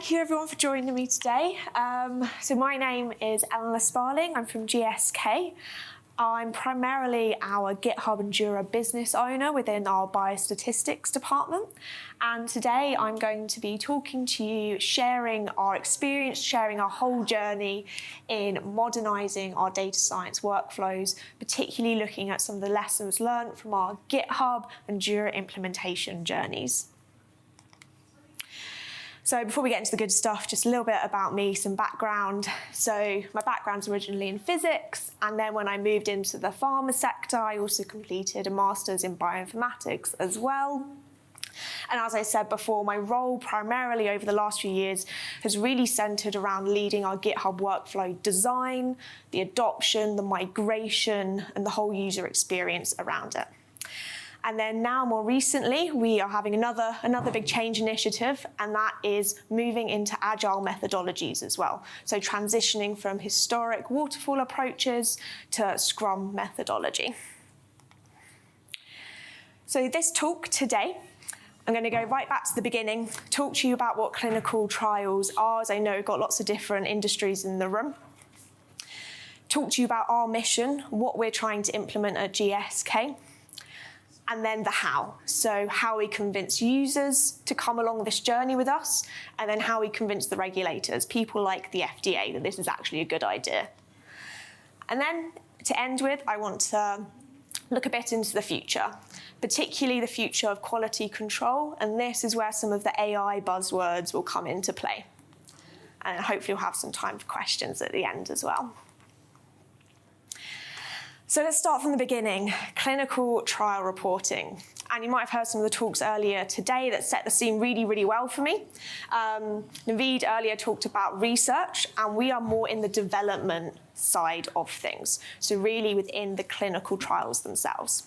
thank you everyone for joining me today. So my name is Eleanor Sparling, I'm from GSK. I'm primarily our GitHub and Domino business owner within our biostatistics department. And today I'm going to be talking to you, sharing our experience, sharing our whole journey in modernizing our data science workflows, particularly looking at some of the lessons learned from our GitHub and Domino implementation journeys. So before we get into the good stuff, just a little bit about me, some background. So my background's originally in physics, and then when I moved into the pharma sector, I also completed a master's in bioinformatics as well. And as I said before, my role primarily over the last few years has really centered around leading our GitHub workflow design, the adoption, the migration, and the whole user experience around it. And then now, more recently, we are having another big change initiative, and that is moving into agile methodologies as well. So transitioning from historic waterfall approaches to Scrum methodology. So this talk today, I'm going to go right back to the beginning, talk to you about what clinical trials are, as I know we've got lots of different industries in the room. Talk to you about our mission, what we're trying to implement at GSK. And then the how. So how we convince users to come along this journey with us, and then how we convince the regulators, people like the FDA, that this is actually a good idea. And then to end with, I want to look a bit into the future, particularly the future of quality control, and this is where some of the AI buzzwords will come into play. And hopefully we'll have some time for questions at the end as well. So let's start from the beginning, clinical trial reporting. And you might have heard some of the talks earlier today that set the scene really, really well for me. Naveed earlier talked about research, and we are more in the development side of things. So really within the clinical trials themselves.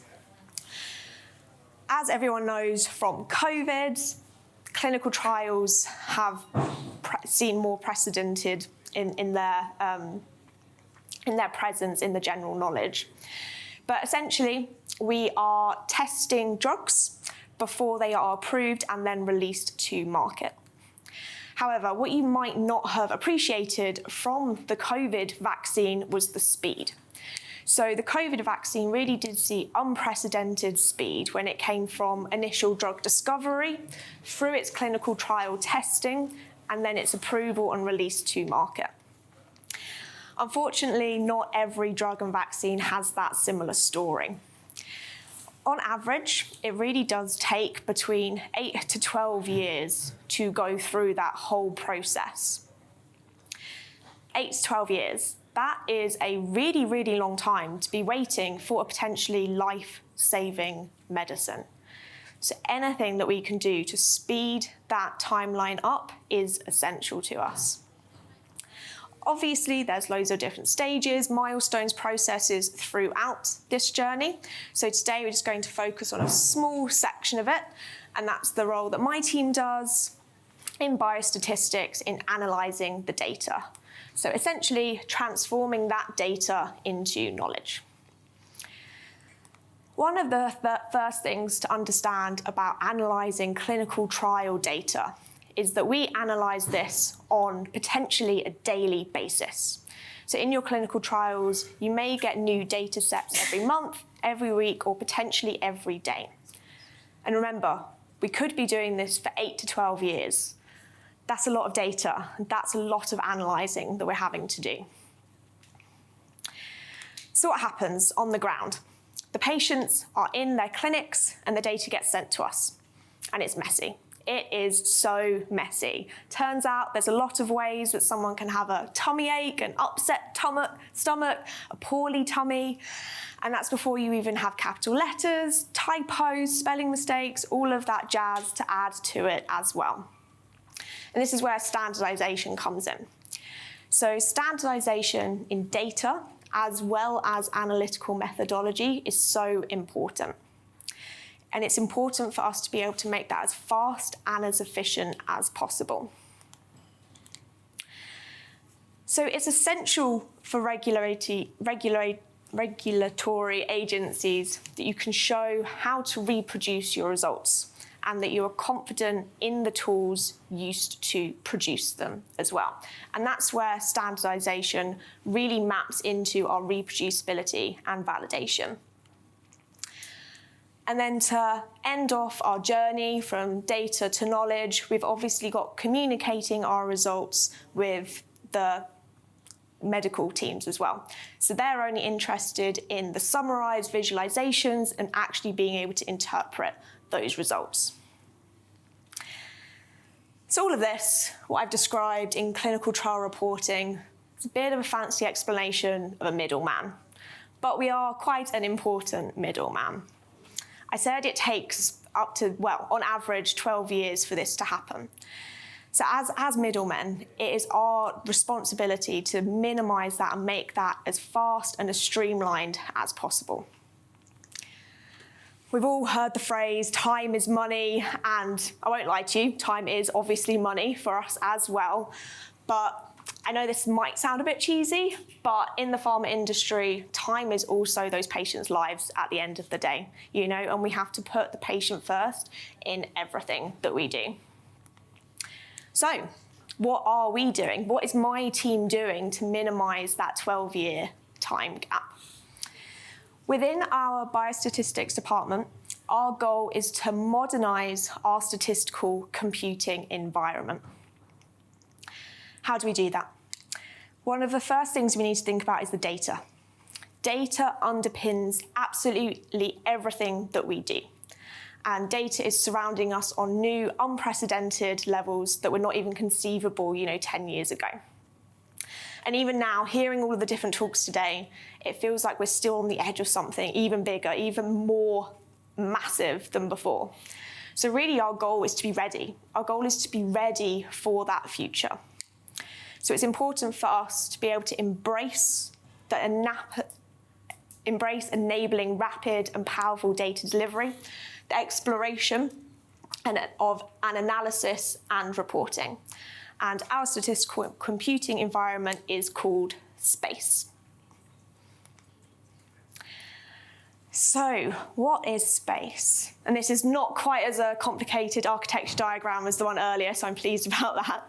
As everyone knows from COVID, clinical trials have seen more precedented in their presence in the general knowledge. But essentially, we are testing drugs before they are approved and then released to market. However, what you might not have appreciated from the COVID vaccine was the speed. So the COVID vaccine really did see unprecedented speed when it came from initial drug discovery through its clinical trial testing and then its approval and release to market. Unfortunately, not every drug and vaccine has that similar story. On average, it really does take between 8 to 12 years to go through that whole process. 8 to 12 years. That is a really, really long time to be waiting for a potentially life-saving medicine. So anything that we can do to speed that timeline up is essential to us. Obviously, there's loads of different stages, milestones, processes throughout this journey. So today we're just going to focus on a small section of it, and that's the role that my team does in biostatistics in analysing the data. So essentially transforming that data into knowledge. One of the first things to understand about analysing clinical trial data is that we analyse this on potentially a daily basis. So in your clinical trials, you may get new data sets every month, every week, or potentially every day. And remember, we could be doing this for 8 to 12 years. That's a lot of data, and that's a lot of analysing that we're having to do. So what happens on the ground? The patients are in their clinics, and the data gets sent to us, and it's messy. It is so messy. Turns out there's a lot of ways that someone can have a tummy ache, an upset stomach, a poorly tummy, and that's before you even have capital letters, typos, spelling mistakes, all of that jazz to add to it as well. And this is where standardization comes in. So standardization in data as well as analytical methodology is so important. And it's important for us to be able to make that as fast and as efficient as possible. So it's essential for regulatory agencies that you can show how to reproduce your results and that you are confident in the tools used to produce them as well. And that's where standardization really maps into our reproducibility and validation. And then to end off our journey from data to knowledge, we've obviously got communicating our results with the medical teams as well. So they're only interested in the summarized visualizations and actually being able to interpret those results. So all of this, what I've described in clinical trial reporting, is a bit of a fancy explanation of a middleman, but we are quite an important middleman. I said it takes up to, well, on average, 12 years for this to happen. So as middlemen, it is our responsibility to minimize that and make that as fast and as streamlined as possible. We've all heard the phrase, time is money, and I won't lie to you, time is obviously money for us as well. But I know this might sound a bit cheesy, but in the pharma industry, time is also those patients' lives at the end of the day, you know, and we have to put the patient first in everything that we do. So, what are we doing? What is my team doing to minimize that 12-year time gap? Within our biostatistics department, our goal is to modernize our statistical computing environment. How do we do that? One of the first things we need to think about is the data. Data underpins absolutely everything that we do. And data is surrounding us on new, unprecedented levels that were not even conceivable, 10 years ago. And even now, hearing all of the different talks today, it feels like we're still on the edge of something even bigger, even more massive than before. So really our goal is to be ready. Our goal is to be ready for that future. So it's important for us to be able to embrace enabling rapid and powerful data delivery, the exploration of an analysis and reporting. And our statistical computing environment is called space. So, what is space? And this is not quite as a complicated architecture diagram as the one earlier, so I'm pleased about that.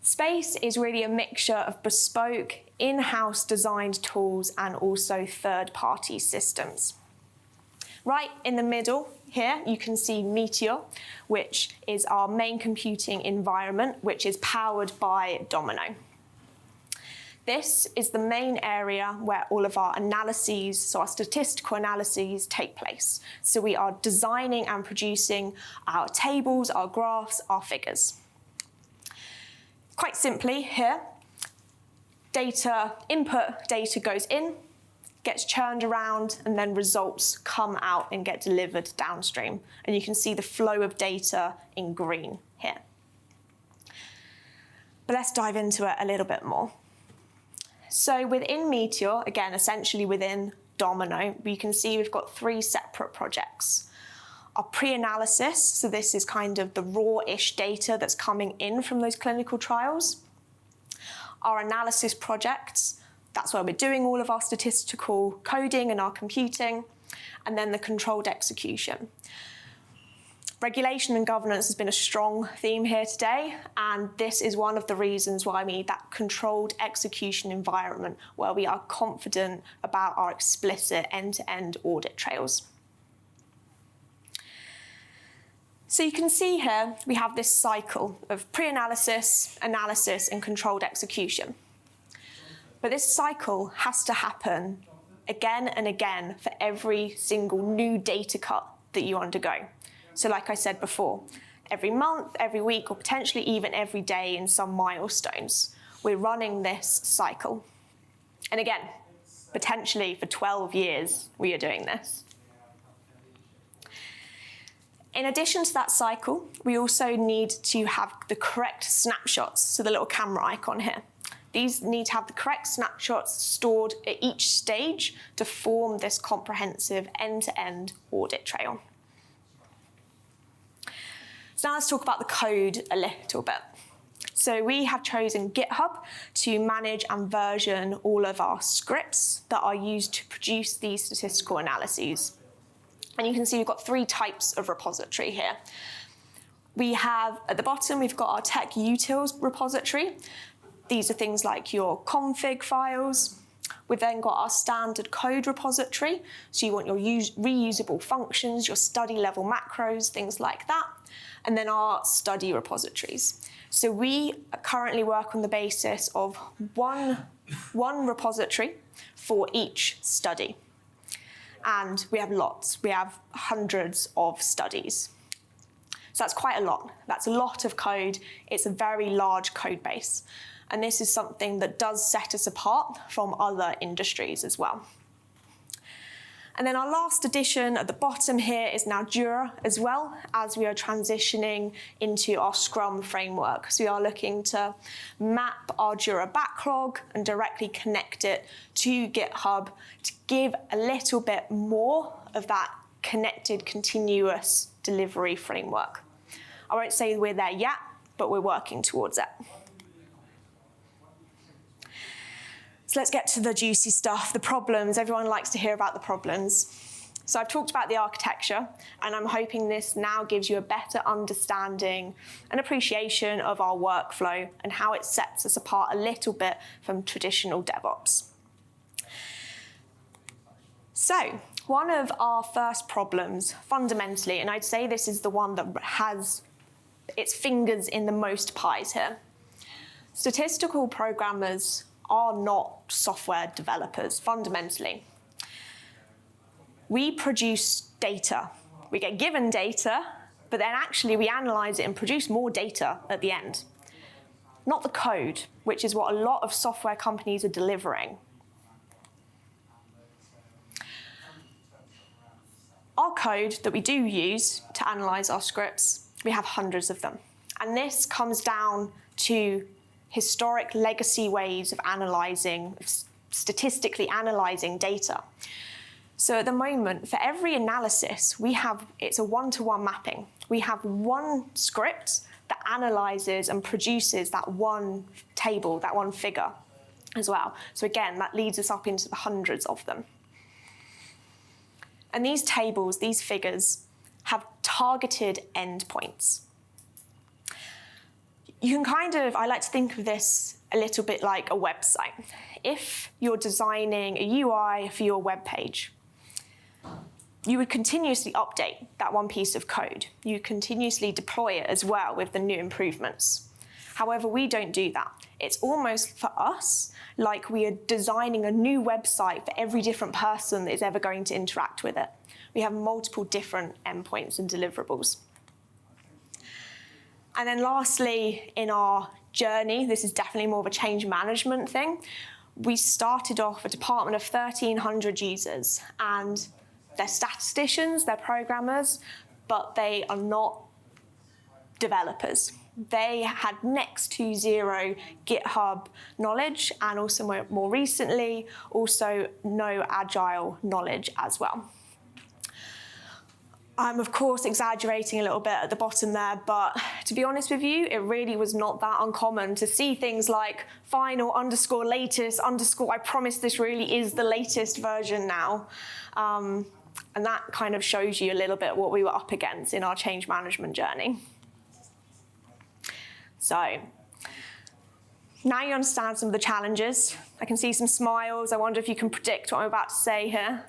Space is really a mixture of bespoke, in-house designed tools and also third-party systems. Right in the middle here, you can see Meteor, which is our main computing environment, which is powered by Domino. This is the main area where all of our analyses, so our statistical analyses, take place. So we are designing and producing our tables, our graphs, our figures. Quite simply here, input data goes in, gets churned around, and then results come out and get delivered downstream. And you can see the flow of data in green here. But let's dive into it a little bit more. So within Meteor, again, essentially within Domino, we can see we've got 3 separate projects. Our pre-analysis, so this is kind of the raw-ish data that's coming in from those clinical trials. Our analysis projects, that's where we're doing all of our statistical coding and our computing, and then the controlled execution. Regulation and governance has been a strong theme here today, and this is one of the reasons why we need that controlled execution environment where we are confident about our explicit end-to-end audit trails. So you can see here we have this cycle of pre-analysis, analysis, and controlled execution. But this cycle has to happen again and again for every single new data cut that you undergo. So like I said before, every month, every week, or potentially even every day in some milestones, we're running this cycle. And again, potentially for 12 years, we are doing this. In addition to that cycle, we also need to have the correct snapshots, so the little camera icon here. These need to have the correct snapshots stored at each stage to form this comprehensive end-to-end audit trail. So now let's talk about the code a little bit. So we have chosen GitHub to manage and version all of our scripts that are used to produce these statistical analyses. And you can see we've got 3 types of repository here. We have, at the bottom, we've got our tech utils repository. These are things like your config files. We've then got our standard code repository. So you want your reusable functions, your study level macros, things like that. And then our study repositories. So we currently work on the basis of one repository for each study. And we have lots. We have hundreds of studies. So that's quite a lot. That's a lot of code. It's a very large code base. And this is something that does set us apart from other industries as well. And then our last addition at the bottom here is now Jira as well, as we are transitioning into our Scrum framework. So we are looking to map our Jira backlog and directly connect it to GitHub to give a little bit more of that connected, continuous delivery framework. I won't say we're there yet, but we're working towards it. So let's get to the juicy stuff, the problems. Everyone likes to hear about the problems. So I've talked about the architecture, and I'm hoping this now gives you a better understanding and appreciation of our workflow and how it sets us apart a little bit from traditional DevOps. So one of our first problems, fundamentally, and I'd say this is the one that has its fingers in the most pies here. Statistical programmers are not software developers, fundamentally. We produce data. We get given data, but then actually we analyze it and produce more data at the end. Not the code, which is what a lot of software companies are delivering. Our code that we do use to analyze our scripts, we have hundreds of them. And this comes down to historic legacy ways of analyzing, statistically analyzing data. So at the moment, for every analysis, it's a one-to-one mapping. We have one script that analyzes and produces that one table, that one figure as well. So again, that leads us up into the hundreds of them. And these tables, these figures, have targeted endpoints. You can I like to think of this a little bit like a website. If you're designing a UI for your web page, you would continuously update that one piece of code. You continuously deploy it as well with the new improvements. However, we don't do that. It's almost for us like we are designing a new website for every different person that is ever going to interact with it. We have multiple different endpoints and deliverables. And then lastly, in our journey, this is definitely more of a change management thing. We started off a department of 1,300 users, and they're statisticians, they're programmers, but they are not developers. They had next to zero GitHub knowledge, and also more recently, also no Agile knowledge as well. I'm, of course, exaggerating a little bit at the bottom there, but to be honest with you, it really was not that uncommon to see things like final _ latest _ I promise this really is the latest version now. And that kind of shows you a little bit what we were up against in our change management journey. So now you understand some of the challenges. I can see some smiles. I wonder if you can predict what I'm about to say here.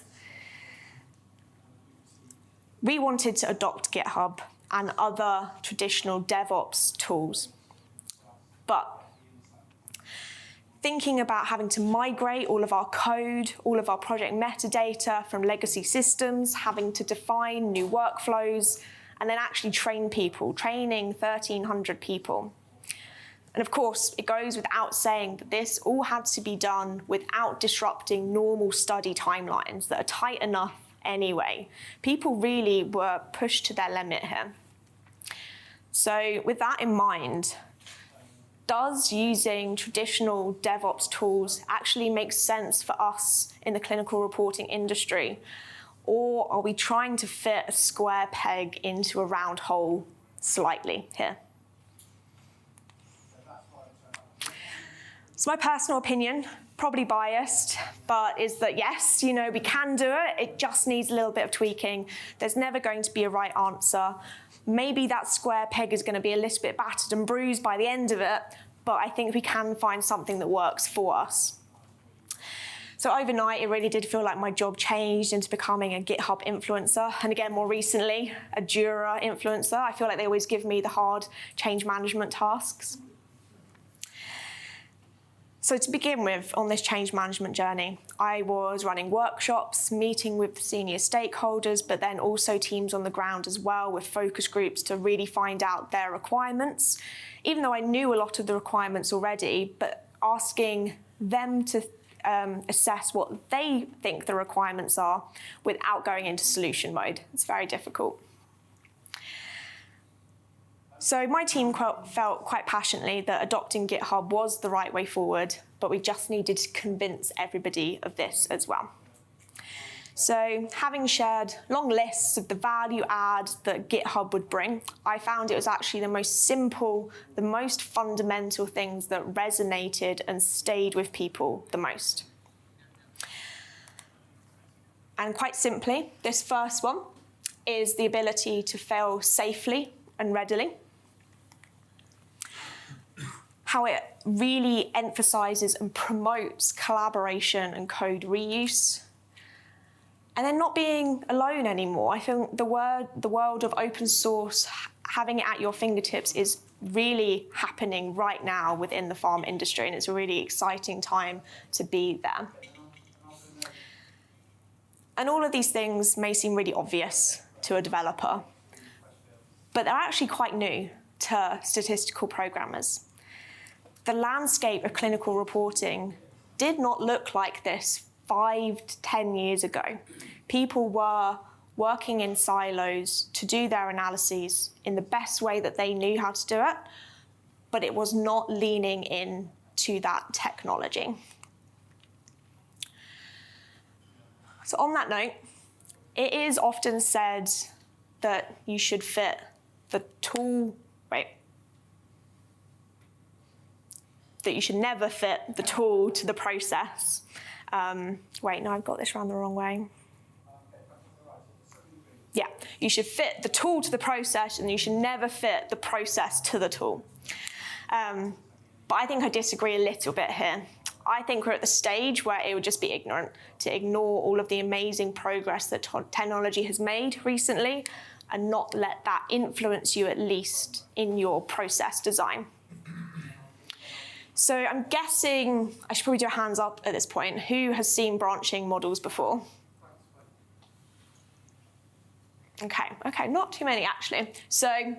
We wanted to adopt GitHub and other traditional DevOps tools. But thinking about having to migrate all of our code, all of our project metadata from legacy systems, having to define new workflows, and then actually train people, training 1,300 people. And of course, it goes without saying that this all had to be done without disrupting normal study timelines that are tight enough anyway. People really were pushed to their limit here. So with that in mind, does using traditional DevOps tools actually make sense for us in the clinical reporting industry? Or are we trying to fit a square peg into a round hole slightly here? It's my personal opinion. probably biased, but is that yes, we can do it. It just needs a little bit of tweaking. There's never going to be a right answer. Maybe that square peg is going to be a little bit battered and bruised by the end of it, but I think we can find something that works for us. So overnight, it really did feel like my job changed into becoming a GitHub influencer, and again, more recently, a Jira influencer. I feel like they always give me the hard change management tasks. So to begin with, on this change management journey, I was running workshops, meeting with senior stakeholders, but then also teams on the ground as well with focus groups to really find out their requirements. Even though I knew a lot of the requirements already, but asking them to assess what they think the requirements are without going into solution mode. It's very difficult. So my team felt quite passionately that adopting GitHub was the right way forward, but we just needed to convince everybody of this as well. So having shared long lists of the value add that GitHub would bring, I found it was actually the most simple, the most fundamental things that resonated and stayed with people the most. And quite simply, this first one is the ability to fail safely and readily. How it really emphasizes and promotes collaboration and code reuse. And then not being alone anymore. I think the world of open source, having it at your fingertips is really happening right now within the farm industry, and it's a really exciting time to be there. And all of these things may seem really obvious to a developer, but they're actually quite new to statistical programmers. The landscape of clinical reporting did not look like this 5 to 10 years ago. People were working in silos to do their analyses in the best way that they knew how to do it, but it was not leaning into that technology. So on that note, it is often said that you should fit the tool, that you should never fit the tool to the process. Wait, no, I've got this around the wrong way. Yeah, you should fit the tool to the process, and you should never fit the process to the tool. But I think I disagree a little bit here. I think we're at the stage where it would just be ignorant to ignore all of the amazing progress that technology has made recently and not let that influence you, at least in your process design. So I'm guessing, I should probably do a hands up at this point, who has seen branching models before? Okay, not too many actually. So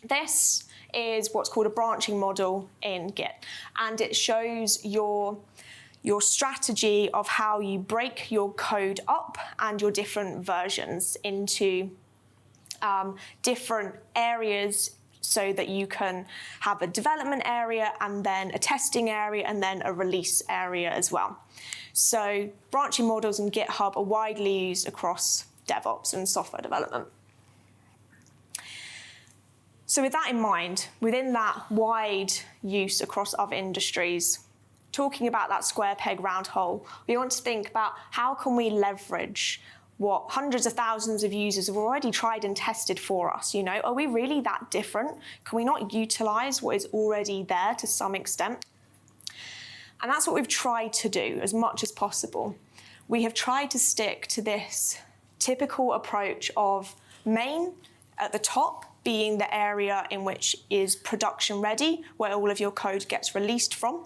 this is what's called a branching model in Git, and it shows your strategy of how you break your code up and your different versions into different areas, so that you can have a development area and then a testing area and then a release area as well. So branching models in GitHub are widely used across DevOps and software development. So with that in mind, within that wide use across other industries, talking about that square peg round hole, we want to think about how can we leverage what hundreds of thousands of users have already tried and tested for us. Are we really that different? Can we not utilize what is already there to some extent? And that's what we've tried to do as much as possible. We have tried to stick to this typical approach of main at the top being the area in which is production ready, where all of your code gets released from.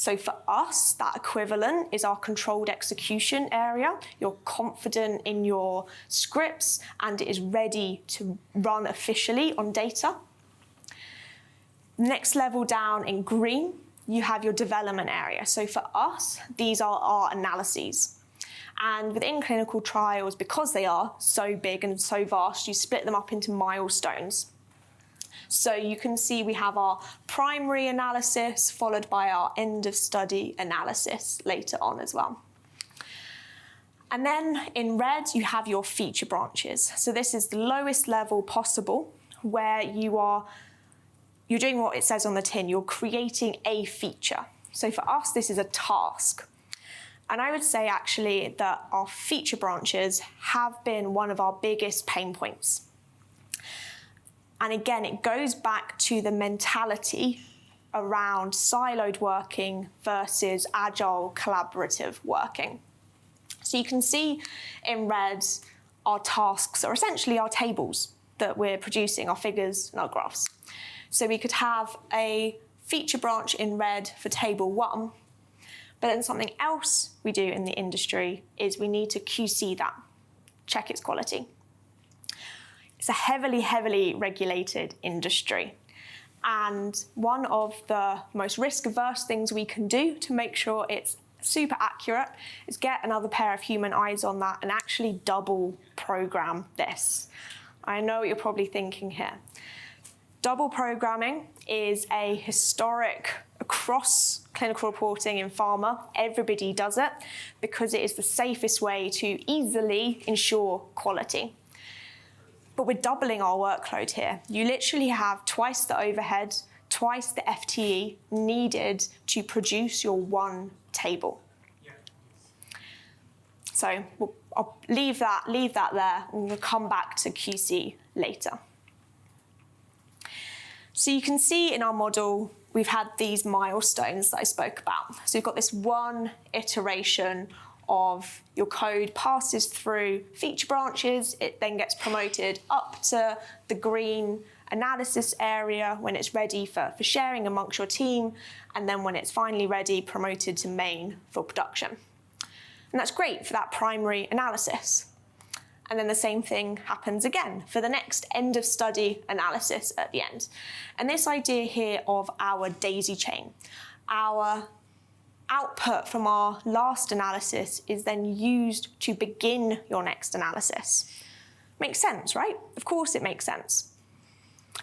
So for us, that equivalent is our controlled execution area. You're confident in your scripts and it is ready to run officially on data. Next level down in green, you have your development area. So for us, these are our analyses. And within clinical trials, because they are so big and so vast, you split them up into milestones. So you can see we have our primary analysis followed by our end of study analysis later on as well. And then in red, you have your feature branches. So this is the lowest level possible where you're doing what it says on the tin. You're creating a feature. So for us, this is a task. And I would say actually that our feature branches have been one of our biggest pain points. And again, it goes back to the mentality around siloed working versus agile collaborative working. So you can see in red, our tasks are essentially our tables that we're producing, our figures and our graphs. So we could have a feature branch in red for table 1, but then something else we do in the industry is we need to QC that, check its quality. It's a heavily, heavily regulated industry. And one of the most risk-averse things we can do to make sure it's super accurate is get another pair of human eyes on that and actually double program this. I know what you're probably thinking here. Double programming is a historic across clinical reporting in pharma. Everybody does it because it is the safest way to easily ensure quality. But we're doubling our workload here. You literally have twice the overhead, twice the FTE needed to produce your one table. Yeah. So I'll leave that there, and we'll come back to QC later. So you can see in our model, we've had these milestones that I spoke about. So you've got this one iteration of your code passes through feature branches, it then gets promoted up to the green analysis area when it's ready for sharing amongst your team, and then when it's finally ready, promoted to main for production. And that's great for that primary analysis. And then the same thing happens again for the next end of study analysis at the end. And this idea here of our daisy chain, our output from our last analysis is then used to begin your next analysis. Makes sense, right? Of course it makes sense.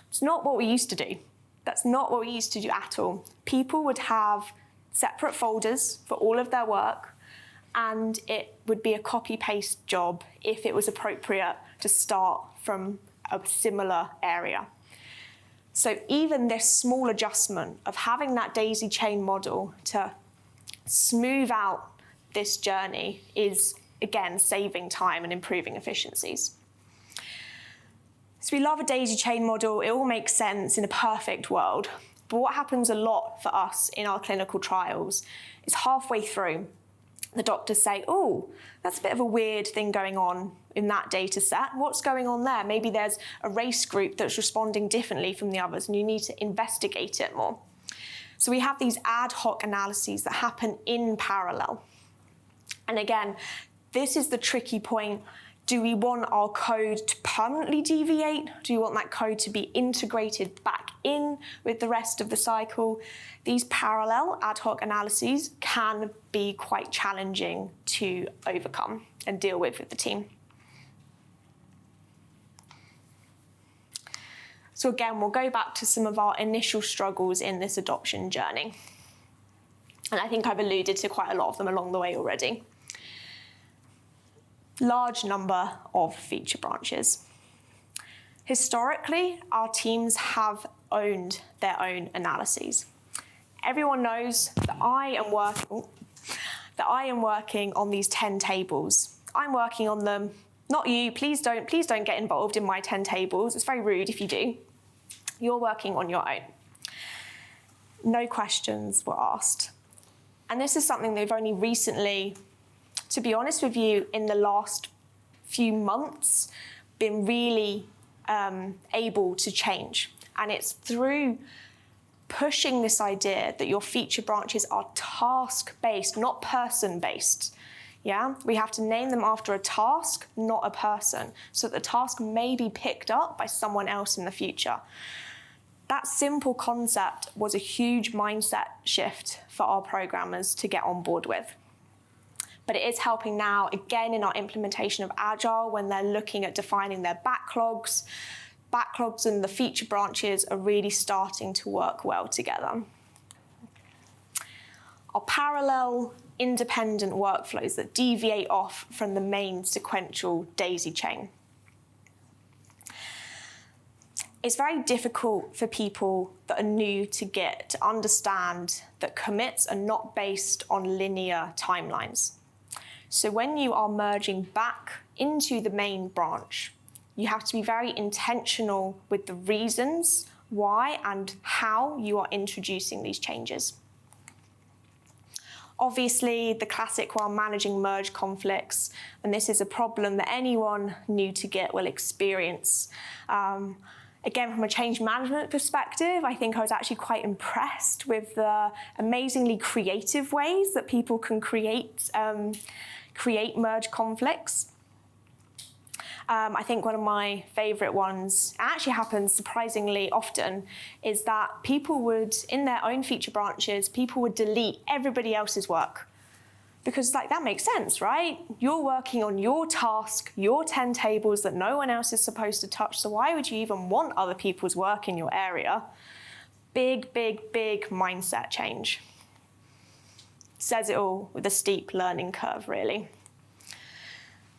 It's not what we used to do. That's not what we used to do at all. People would have separate folders for all of their work, and it would be a copy-paste job if it was appropriate to start from a similar area. So even this small adjustment of having that daisy chain model to smooth out this journey is, again, saving time and improving efficiencies. So we love a daisy chain model. It all makes sense in a perfect world. But what happens a lot for us in our clinical trials is halfway through, the doctors say, oh, that's a bit of a weird thing going on in that data set. What's going on there? Maybe there's a race group that's responding differently from the others, and you need to investigate it more. So we have these ad hoc analyses that happen in parallel. And again, this is the tricky point. Do we want our code to permanently deviate? Do we want that code to be integrated back in with the rest of the cycle? These parallel ad hoc analyses can be quite challenging to overcome and deal with the team. So again, we'll go back to some of our initial struggles in this adoption journey. And I think I've alluded to quite a lot of them along the way already. Large number of feature branches. Historically, our teams have owned their own analyses. Everyone knows that I am working on these 10 tables. I'm working on them, not you. Please don't get involved in my 10 tables. It's very rude if you do. You're working on your own. No questions were asked. And this is something they've only recently, to be honest with you, in the last few months, been really able to change. And it's through pushing this idea that your feature branches are task-based, not person-based. Yeah? We have to name them after a task, not a person, so that the task may be picked up by someone else in the future. That simple concept was a huge mindset shift for our programmers to get on board with. But it is helping now, again, in our implementation of Agile, when they're looking at defining their backlogs. Backlogs and the feature branches are really starting to work well together. Our parallel, independent workflows that deviate off from the main sequential daisy chain. It's very difficult for people that are new to Git to understand that commits are not based on linear timelines. So when you are merging back into the main branch, you have to be very intentional with the reasons why and how you are introducing these changes. Obviously, the classic while managing merge conflicts, and this is a problem that anyone new to Git will experience. Again, from a change management perspective, I think I was actually quite impressed with the amazingly creative ways that people can create merge conflicts. I think one of my favorite ones, and actually happens surprisingly often, is that people would, in their own feature branches, people would delete everybody else's work. Because that makes sense, right? You're working on your task, your 10 tables that no one else is supposed to touch, so why would you even want other people's work in your area? Big, big, big mindset change. Says it all with a steep learning curve, really.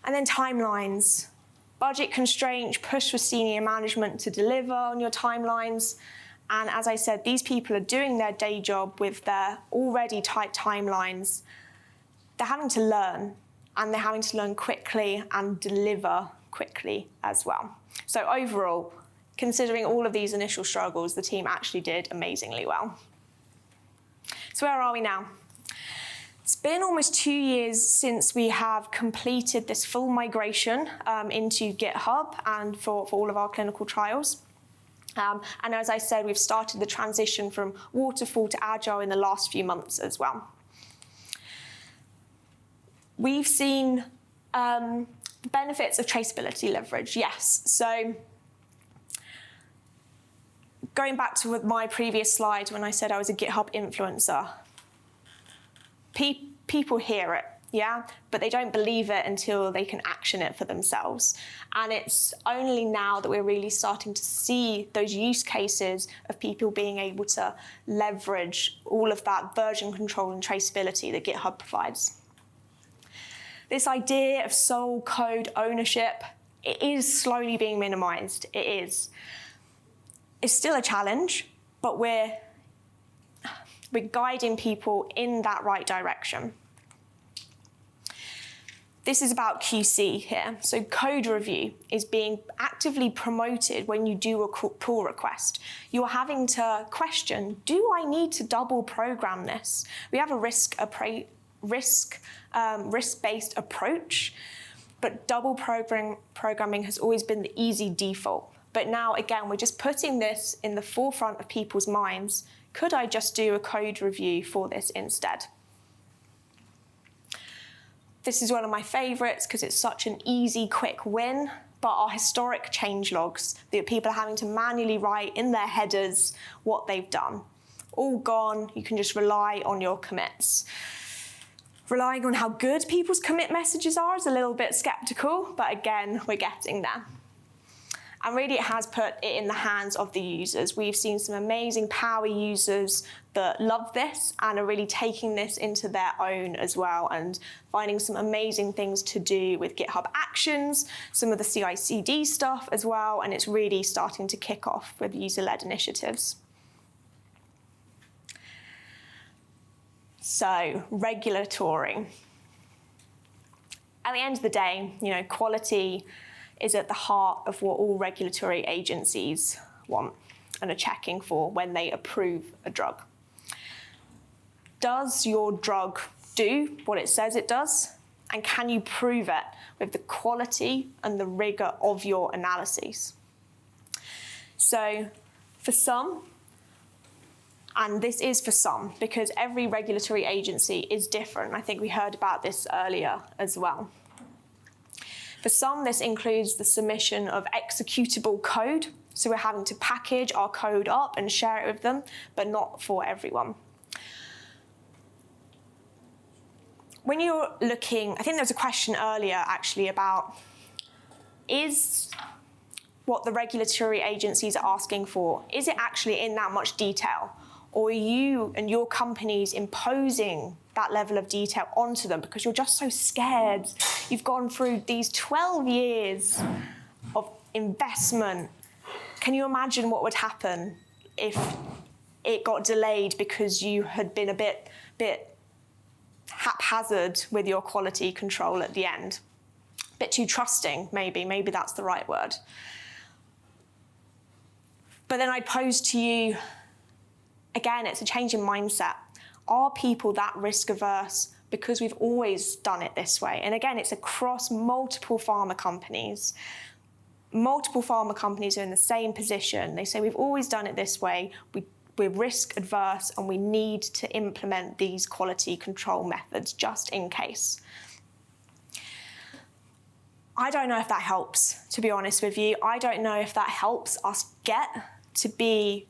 And then timelines. Budget constraints, push for senior management to deliver on your timelines. And as I said, these people are doing their day job with their already tight timelines. They're having to learn, and they're having to learn quickly and deliver quickly as well. So overall, considering all of these initial struggles, the team actually did amazingly well. So where are we now? It's been almost 2 years since we have completed this full migration into GitHub and for all of our clinical trials. And as I said, we've started the transition from waterfall to agile in the last few months as well. We've seen the benefits of traceability leverage, yes. So going back to my previous slide when I said I was a GitHub influencer, people hear it, yeah, but they don't believe it until they can action it for themselves. And it's only now that we're really starting to see those use cases of people being able to leverage all of that version control and traceability that GitHub provides. This idea of sole code ownership, it is slowly being minimized. It is. It's still a challenge, but we're guiding people in that right direction. This is about QC here. So code review is being actively promoted when you do a pull request. You're having to question, do I need to double program this? We have a risk-based approach, but double programming has always been the easy default. But now, again, we're just putting this in the forefront of people's minds. Could I just do a code review for this instead? This is one of my favorites because it's such an easy, quick win, but our historic change logs that people are having to manually write in their headers what they've done. All gone, you can just rely on your commits. Relying on how good people's commit messages are is a little bit skeptical, but again, we're getting there. And really it has put it in the hands of the users. We've seen some amazing power users that love this and are really taking this into their own as well and finding some amazing things to do with GitHub Actions, some of the CI/CD stuff as well, and it's really starting to kick off with user-led initiatives. So, regulatory. At the end of the day, quality is at the heart of what all regulatory agencies want and are checking for when they approve a drug. Does your drug do what it says it does? And can you prove it with the quality and the rigor of your analyses? So for some, and this is for some, because every regulatory agency is different. I think we heard about this earlier as well. For some, this includes the submission of executable code. So we're having to package our code up and share it with them, but not for everyone. When you're looking, I think there was a question earlier actually about, is what the regulatory agencies are asking for, is it actually in that much detail? Or are you and your companies imposing that level of detail onto them because you're just so scared? You've gone through these 12 years of investment, Can you imagine what would happen if it got delayed because you had been a bit haphazard with your quality control at the end? A bit too trusting, maybe that's the right word. But then I'd pose to you, again, it's a change in mindset. Are people that risk averse because we've always done it this way? And again, it's across multiple pharma companies. Multiple pharma companies are in the same position. They say we've always done it this way, we're risk adverse, and we need to implement these quality control methods just in case. I don't know if that helps, to be honest with you. I don't know if that helps us get to be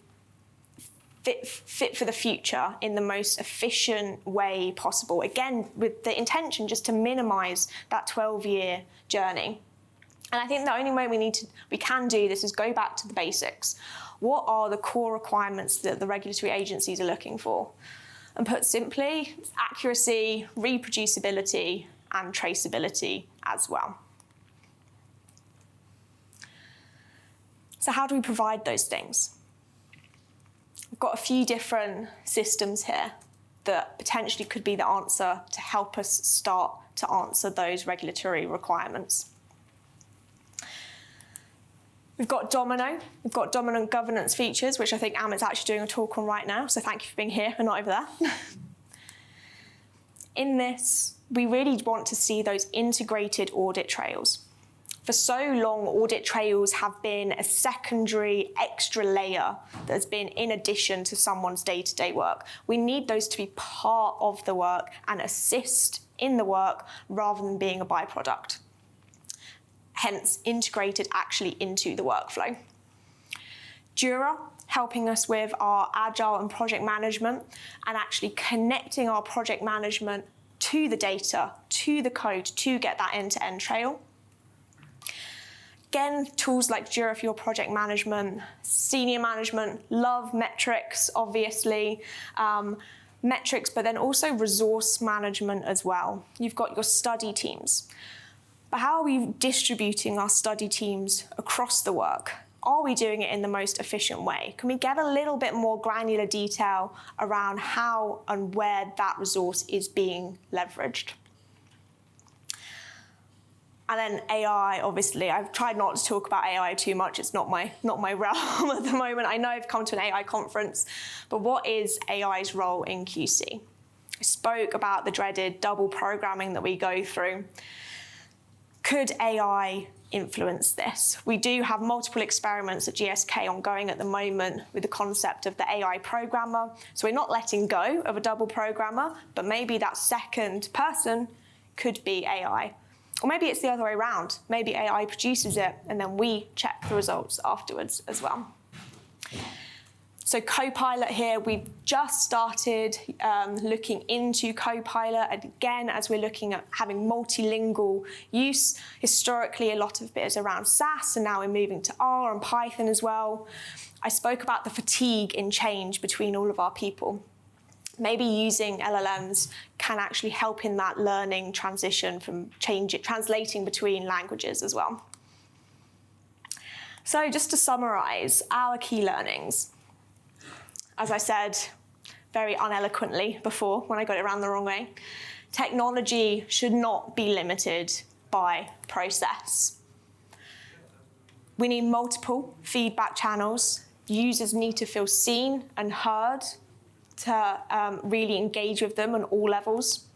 fit for the future in the most efficient way possible. Again, with the intention just to minimize that 12-year journey. And I think the only way we can do this is go back to the basics. What are the core requirements that the regulatory agencies are looking for? And put simply, accuracy, reproducibility, and traceability as well. So how do we provide those things? We've got a few different systems here that potentially could be the answer to help us start to answer those regulatory requirements. We've got Domino. We've got dominant governance features, which I think Amit's actually doing a talk on right now, so thank you for being here and not over there. In this, we really want to see those integrated audit trails. For so long, audit trails have been a secondary extra layer that's been in addition to someone's day-to-day work. We need those to be part of the work and assist in the work rather than being a byproduct. Hence, integrated actually into the workflow. Jira, helping us with our agile and project management and actually connecting our project management to the data, to the code, to get that end-to-end trail. Again, tools like Jira for your project management, senior management, love metrics, obviously. Metrics, but then also resource management as well. You've got your study teams. But how are we distributing our study teams across the work? Are we doing it in the most efficient way? Can we get a little bit more granular detail around how and where that resource is being leveraged? And then AI, obviously, I've tried not to talk about AI too much. It's not my realm at the moment. I know I've come to an AI conference, but what is AI's role in QC? I spoke about the dreaded double programming that we go through. Could AI influence this? We do have multiple experiments at GSK ongoing at the moment with the concept of the AI programmer. So we're not letting go of a double programmer, but maybe that second person could be AI. Or maybe it's the other way around. Maybe AI produces it, and then we check the results afterwards as well. So Copilot here, we've just started looking into Copilot. And again, as we're looking at having multilingual use, historically a lot of it is around SAS, and now we're moving to R and Python as well. I spoke about the fatigue in change between all of our people. Maybe using LLMs can actually help in that learning transition from translating between languages as well. So just to summarize our key learnings. As I said very uneloquently before when I got it around the wrong way, technology should not be limited by process. We need multiple feedback channels. Users need to feel seen and heard to really engage with them on all levels.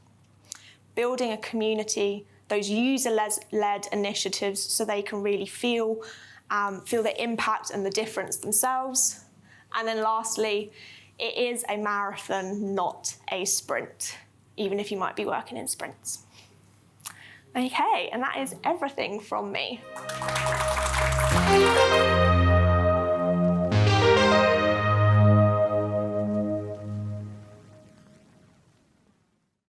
Building a community, those user-led initiatives so they can really feel the impact and the difference themselves. And then lastly, it is a marathon, not a sprint, even if you might be working in sprints. Okay, and that is everything from me.